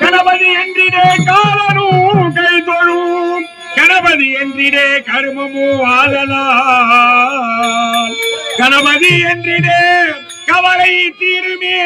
கணபதி என்றிடே காலனும் கை தொழும் கணபதி என்றிடே கருமமும் ஆதலால் கணபதி என்றிடே கவலை தீருமே.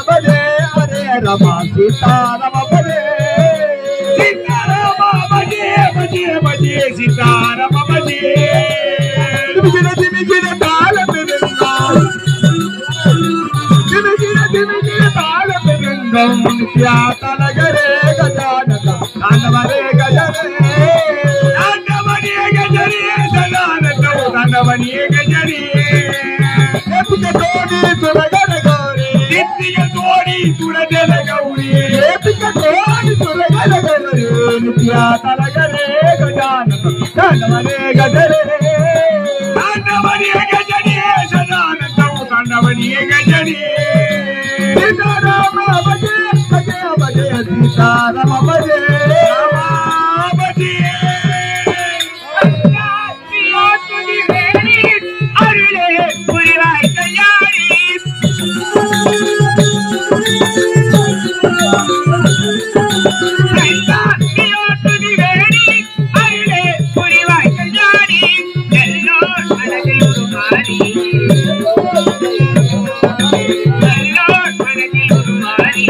பஜே ஹரே ராம சீதாராம பஜே சீதாராம பஜே பஜே பஜே சீதாராம பஜே திமிகிற தாளம் இருந்தால் திமிகிற தாளம் இருந்தால் நித்யாதனகரே கஜானன தாண்டவரே கஜரே தாண்டவனே கஜரே சதானந்தோ தாண்டவனே கஜரே தோடி துலகர கௌரி நித்திய தோடி துலகர கௌரி தோடி துலகர கௌரி நித்யாதனகரே கஜானன தாண்டவரே கஜரே தாண்டவனே கஜரே சதானந்தோ தாண்டவனே கஜரே சீதாராம பஜே பஜே பஜே சீதாராம பஜே ராம பஜே அருளே புரிவாய் கையாடி அருளே புரிவாய் கையாடி எல்லோர் மனதில் உருமாறி எல்லோர் மனதில் உருமாறி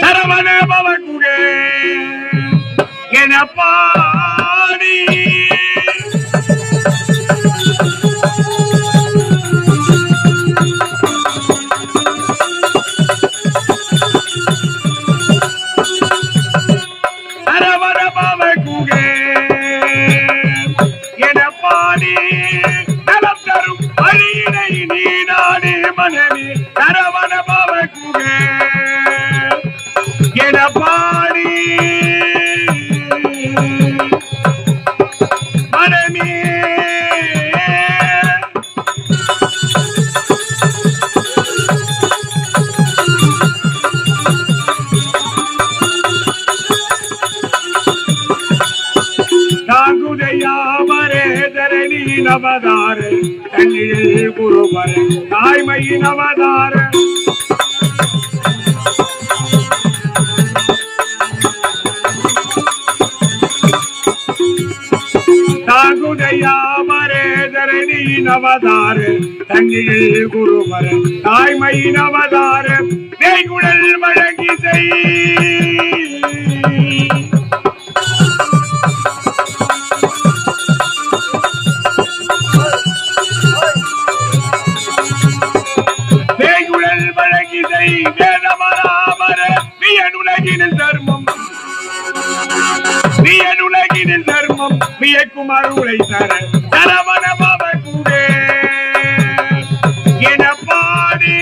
சரவண பவகுகே எனப்பாடி சரவண பவகுகே எனப்பாடி நலம் தரும் வழியினை நீ நாடி மனமே சரவண பவகுகே எனப்பாடி மனமே தாங்குதையாமரே தரணி நவதார தண்ணியில் குருவர தாய்மை நவதார தாங்குதையாமரே தரணி நவதார தண்ணியில் குருவர தாய்மை நவதார தேய்குழல் வழங்கிசை வேதமராமர வியனுலகினில் தர்மம் வியனுலகினில் தர்மம் வியக்கும் அருளை தர சரவண பவகுகே எனப்பாடி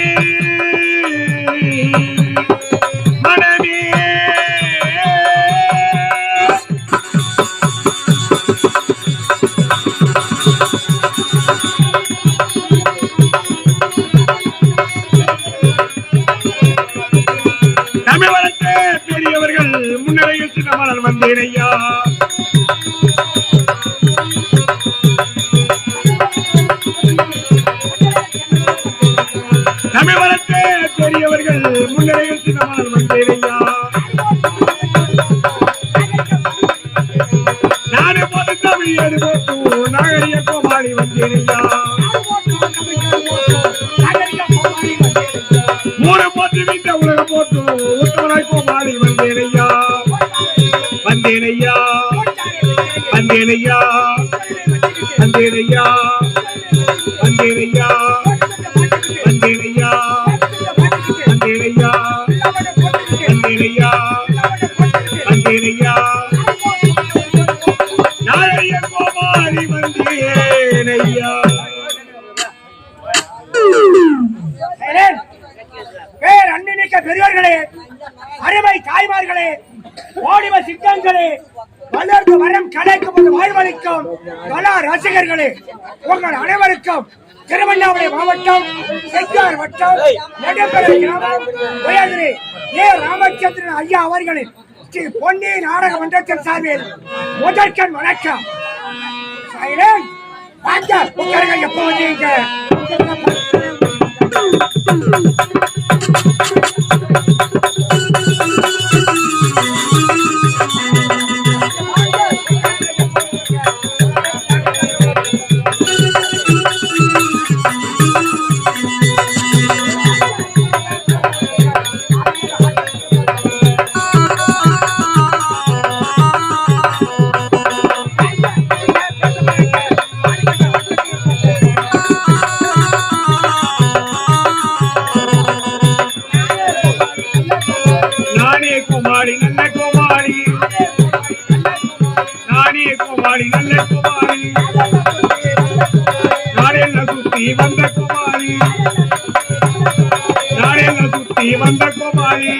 வந்தேனையா. தமிழ் வளர்த்த பெரியவர்கள் முன்னிலையில் சின்னமால் வந்தேனையா. நாடு போது தமிழ் ஏடு போட்டு நாகரிக கோமாளி வந்தேனையா. மூணு போட்டு வீட்ட உலக போட்டு உத்தமராய் கோமாளி வந்தேனையா. வந்தேனையா வந்தேனையா வந்தேனையா வந்தேனையா வந்தேனையா வந்தேனையா வந்தேனையா வந்தேனையா நாளைய கோமாளி வந்தேனையா. பேர் அன்பிமிக்க பெரியவர்களே, அருமை தாய்மார்களே, ஓடிவ சித்தங்களே, வளர்ந்து வரம் கலைக்கு வாழ்வளிக்கும் கலா ரசிகர்களே, உங்கள் அனைவருக்கும் திருவண்ணாமலை மாவட்டம் செஞ்சார் வட்டம் நெடும்பெறை கிராமம் உயர்திரு ஏ. ராமச்சந்திரன் ஐயா அவர்களின் ஸ்ரீ பொன்னி நாடக மன்றத்தின் சார்பில் முதற்கண் வணக்கம். எப்போ வந்தீங்க? வந்த குமாரி நாடெல்ல சுத்தி வந்த குமாரி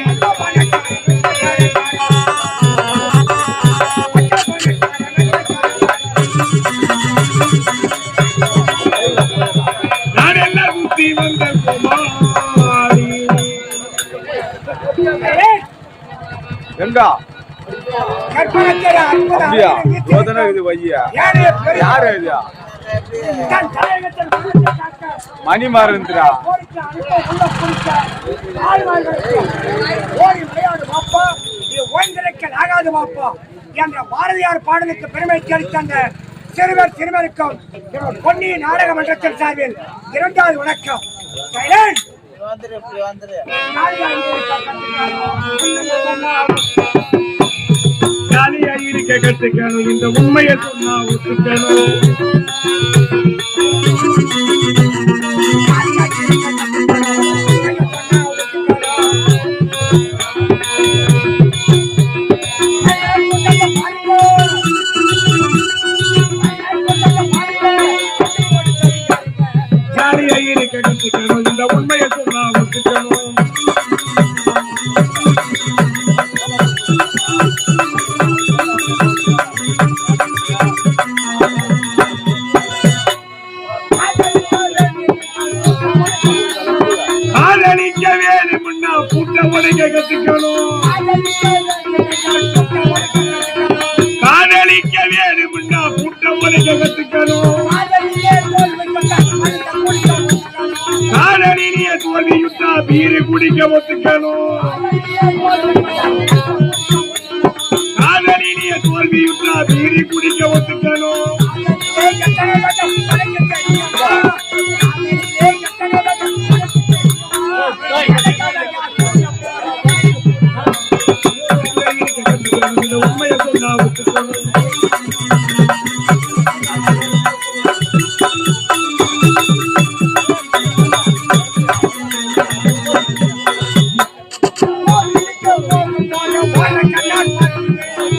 நாடெல்ல சுத்தி வந்த குமாரி. எங்கா அப்படியா யோதனை இது வையா யாரு இது மணி மாறுந்துடா என்ற பாரதியார் பாடலுக்கு பெருமை சேர்த்த சிறுவர் சிறுவருக்கும் பொன்னி நாடக மன்றத்தின் சார்பில் இரண்டாவது வணக்கம். ஜாலியா இருக்க கத்துக்கணும், இந்த உண்மையை சொன்னா ஒத்துக்கணும். ஜாலியா இருக்க கத்துக்கணும், இந்த உண்மையை சொன்னா ஒத்துக்கணும். காதலிக்க வேணும்னா புட்ட உடைக்க கத்துக்கணும். காதலிக்க வேணும்னா புட்ட உடைக்க கத்துக்கணும். காதலினிய தோல்வியுட்டா பீரு குடிக்க ஒத்துக்கணும். காதலினிய தோல்வியுட்டா பீரு குடிக்க ஒத்துக்கணும். உண்மையை சொன்னா ஒத்துக்கணும்.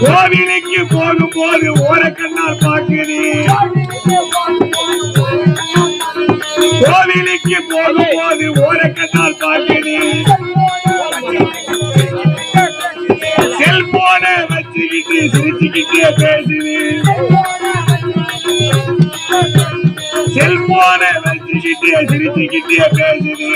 கோவிலுக்கு போகும்போது ஓரக்கண்ணால் பாக்குது. கோவிலுக்கு போகும்போது ஓரக்கண்ணால் பாக்குது. செல்போன வச்சுக்கிட்டு சிரிச்சுக்கிட்டே பேசுது. செல்போன வச்சுக்கிட்டே சிரிச்சுக்கிட்டே பேசுது.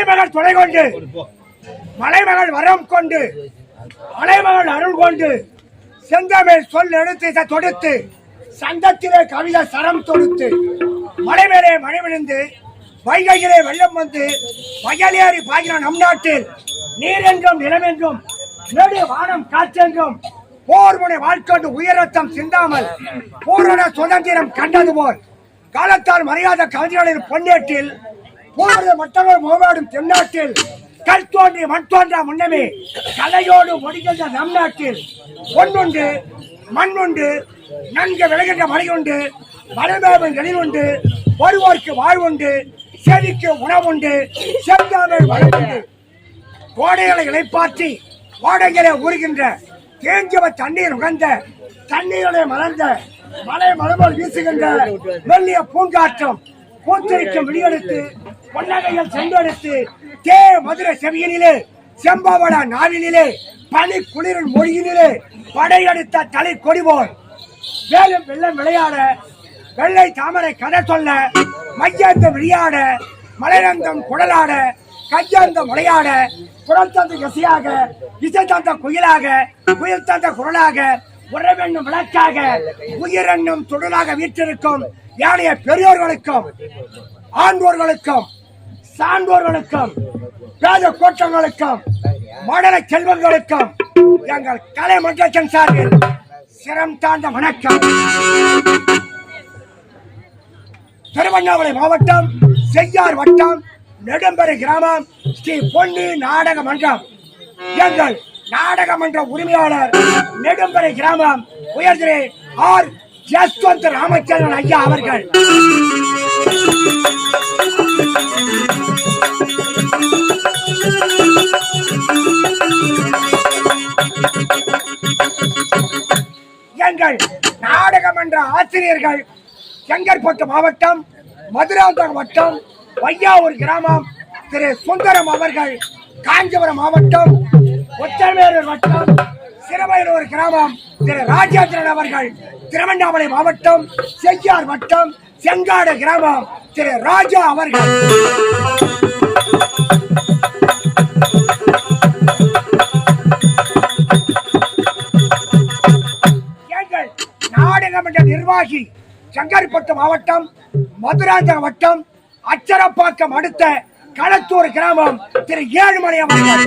மலைமகள் துணை கொண்டு மலைமகள் வரம் கொண்டு மலைமகள் அருள் கொண்டு செந்தமிழ் சொல் எடுத்து தொடுத்து சந்தத்திலே கவிதை சரம் தொடுத்து மலை மேலே மழை விழுந்து வைகையிலே வெள்ளம் வந்து வயலேறி பாய்கிற நம் நாட்டில் நீர் என்றும் நிலம் என்றும் நெடு வானம் காற்றென்றும் போர் முனை வாழ்க்கொண்டு உயரத்தம் சிந்தாமல் பூரண சுதந்திரம் கண்டது போல் காலத்தால் மரியாதை கவிஞர்களின் பொன்னேட்டில் பூர்வ மற்றவர் முகமாடும் தென்னாட்டில் கல் தோன்றி மண் தோன்றா முன்னமே கலையோடு முடிகின்ற நம் நாட்டில் பொன்னுண்டு மண்ணுண்டு நன்கு விளைகின்ற மழையுண்டு மலைமேவின் எழில் உண்டு வருவோருக்கு வாழ்வுண்டு செடிக்கு உணவுண்டு செந்தாமல் வளர்ந்து கோடைகளை இழைப்பாற்றி கோடைகளை ஊறுகின்ற தேங்கிய தண்ணீர் உகந்த தண்ணீரை மலர்ந்த மலை மலமல் வீசுகின்ற மெல்லிய பூங்காற்றம் பூத்திரிக்கும் விடியெடுத்து பொன்னகையில் சென்றெடுத்து தே மதுரை செவியினிலே செம்பவட நாவினிலே பனி குளிரின் மொழியினிலே படையெடுத்த தலை கொடி போல் வேலும் வெள்ளம் விளையாட வெள்ளை தாமரை கதை சொல்ல மையந்தம் விளையாட மலைரங்கம் குடலாட கையந்தம் விளையாட குரல் தந்த இசையாக இசை தந்த குயிலாக குயில் தந்த குரலாக உறவென்னும் விளக்காக உயிரென்னும் துடலாக வீற்றிருக்கும் யானைய பெரியோர்களுக்கும் ஆண்டோர்களுக்கும் சான்றோர்களுக்கும் பேத கோட்டங்களுக்கும் மடல செல்வங்களுக்கும் எங்கள் கலை மன்றத்தின் சார்பில் சிரம் தாழ்ந்த வணக்கம். திருவண்ணாமலை மாவட்டம் செய்யார் வட்டம் நெடும்பரை கிராமம் ஸ்ரீ பொன்னி நாடக மன்றம். எங்கள் நாடக மன்ற உரிமையாளர் நெடும்பரை கிராமம் உயர்திரு ஆர் ஜஸ்வந்த் ராமச்சந்திரன் ஐயா அவர்கள். எங்கள் நாடக மன்ற ஆசிரியர்கள் செங்கற்பட்டு மாவட்டம் மதுராந்தகம் வட்டம் வையாவூர் கிராமம் திரு சுந்தரம் அவர்கள், காஞ்சிபுரம் மாவட்டம் ஒத்தமேரூர் வட்டம் சிறுவயலூர் கிராமம் திரு ராஜேந்திரன் அவர்கள், திருவண்ணாமலை மாவட்டம் செய்யார் வட்டம் செங்காடு கிராமம் திரு ராஜா அவர்கள். எங்கள் நாடகமன்ற நிர்வாகி செங்கற்பட்டு மாவட்டம் மதுராந்தகம் வட்டம் அச்சரப்பாக்கம் அடுத்த களத்தூர் கிராமம் திரு ஏழுமலை அவர்கள்.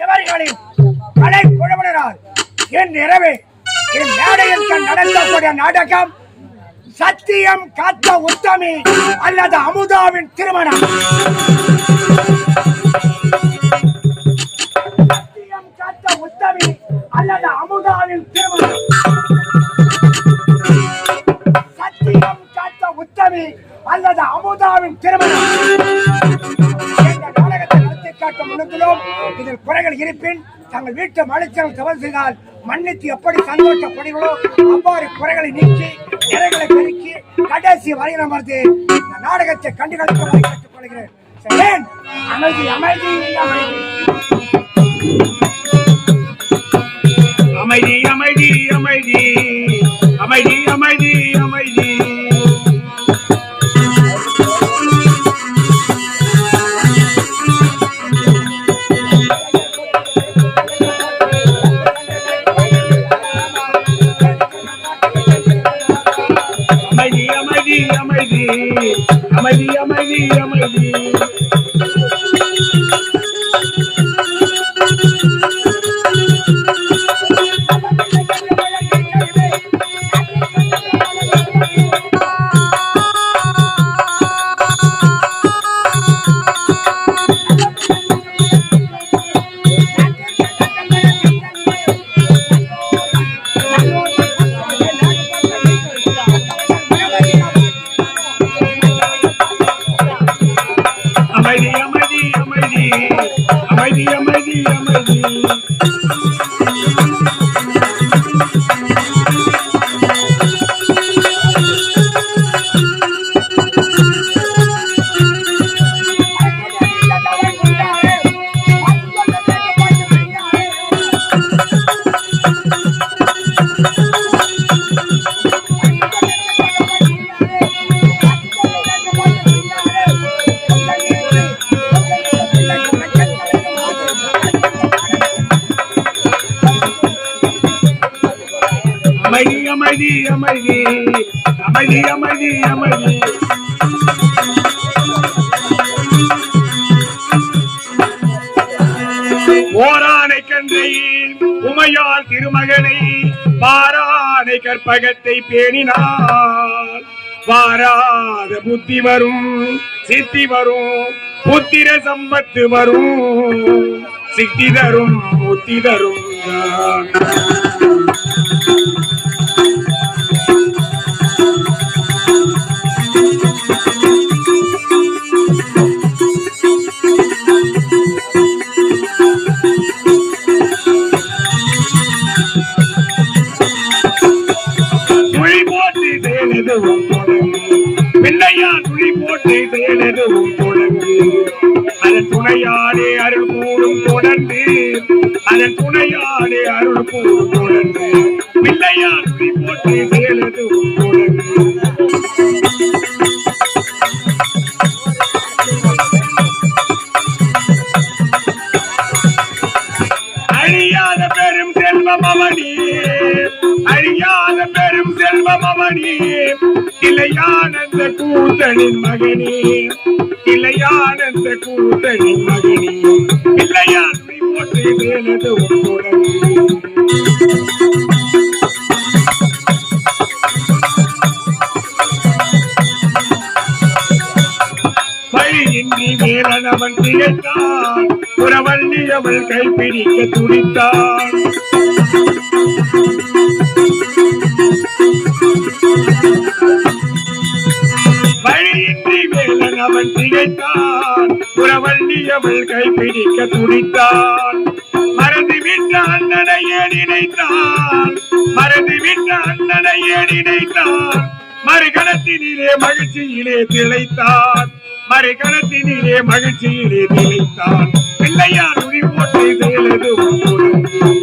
இவர்களின் கலை குழுவினரால் என் இரவு என் மேடையில் நடத்தக்கூடிய நாடகம் சத்தியம் காத்த உத்தமி அல்லது அமுதாவின் திருமணம். சத்தியம் காத்த உத்தமி அல்லது அமுதாவின் திருமணம். சத்தியம் காத்த உத்தமி அல்லது அமுதாவின் திருமணம். இந்த நாடகத்தை நடத்தி காட்ட முன்னும் இதில் குறைகள் இருப்பின் தங்கள் வீட்டு மலைச்சல் தவறு செய்தால் மன்னித்து எப்படி சந்தோஷப்படுகிறோ அவ்வாறு குறைகளை நீக்கி நிறைகளை பெருக்கி கடைசி வரையில் அமர்ந்து இந்த நாடகத்தை கண்டுகளிக்குமாறு கேட்டுக்கொள்கிறேன். அமைதி அமைதி அமைதி அமைதி அமைதி அமைதி அமைதி அமைதி. அமைதி அமைதி அமைதி. அமைதி அமைதி அமைதி அமைதி அமைதி. ஓரானை கன்றை உமையால் திருமகனை பாரானை கற்பகத்தை பேணினார். வாராத புத்தி வரும் சித்தி வரும் புத்திர சம்பத்து வரும் சித்தி தரும் முத்தி தரும். துளி போட்டு தேனதுவும் தொடங்கு பிள்ளையா துளி போட்டு தேனதுவும் தொடங்கு அதன் துணையாடே அருள் கூடும் தொடர்ந்து அதன் துணையாடே அருள் கூடும் தொடர்ந்து பிள்ளையா துளி போட்டு தேனதுவும் தொடங்கு. அழியாத பெரும் செல்வம் அவனே அழியாத பெரும் செல்வம் அவனே இளையானந்த கூத்தனின் மகனே இளையானந்த கூத்தனின் மகனே பிள்ளையாண்மை போற்றி வேலது உங்களுடன். வழியின்றி வேலன் அவன் திகைத்தான் புறவள்ளி அவள் கைப்பிடிக்க துடித்தான். வழியின்றி வேலன் அவன் திகைத்தான் புறவள்ளி அவள் கைப்பிடிக்க துடித்தான். மறந்துவிட்ட அண்ணனையே நினைத்தான் மறந்துவிட்ட அண்ணனையே நினைத்தான். மறுகணத்தினிலே மகிழ்ச்சியிலே திளைத்தான் மறுகணத்தினிலே மகிழ்ச்சியிலே திளைத்தான். பிள்ளையார் உரி போட்டு செயலது உங்களுடன்.